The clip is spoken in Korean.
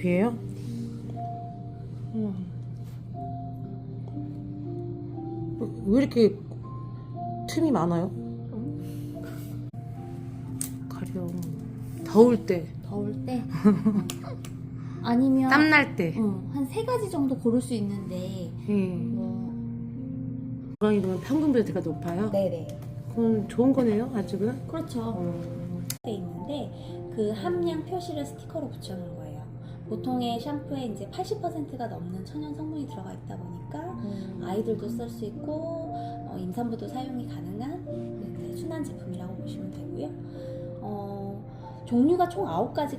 두피예요? 왜 이렇게 틈이 많아요? 가려. 더울 때. 더울 때? 아니면 땀날 때. 한 3가지 정도 고를 수 있는데 건강이 보면 평균보다 높아요? 네네. 그건 좋은 거네요, 아직은? 그렇죠. 돼 있는데 그 함량 표시를 스티커로 붙여놓은 거예요. 보통의 샴푸에 이제 80%가 넘는 천연 성분이 들어가 있다 보니까 아이들도 쓸 수 있고 임산부도 사용이 가능한 이제 순한 제품이라고 보시면 되고요. 종류가 총 9가지.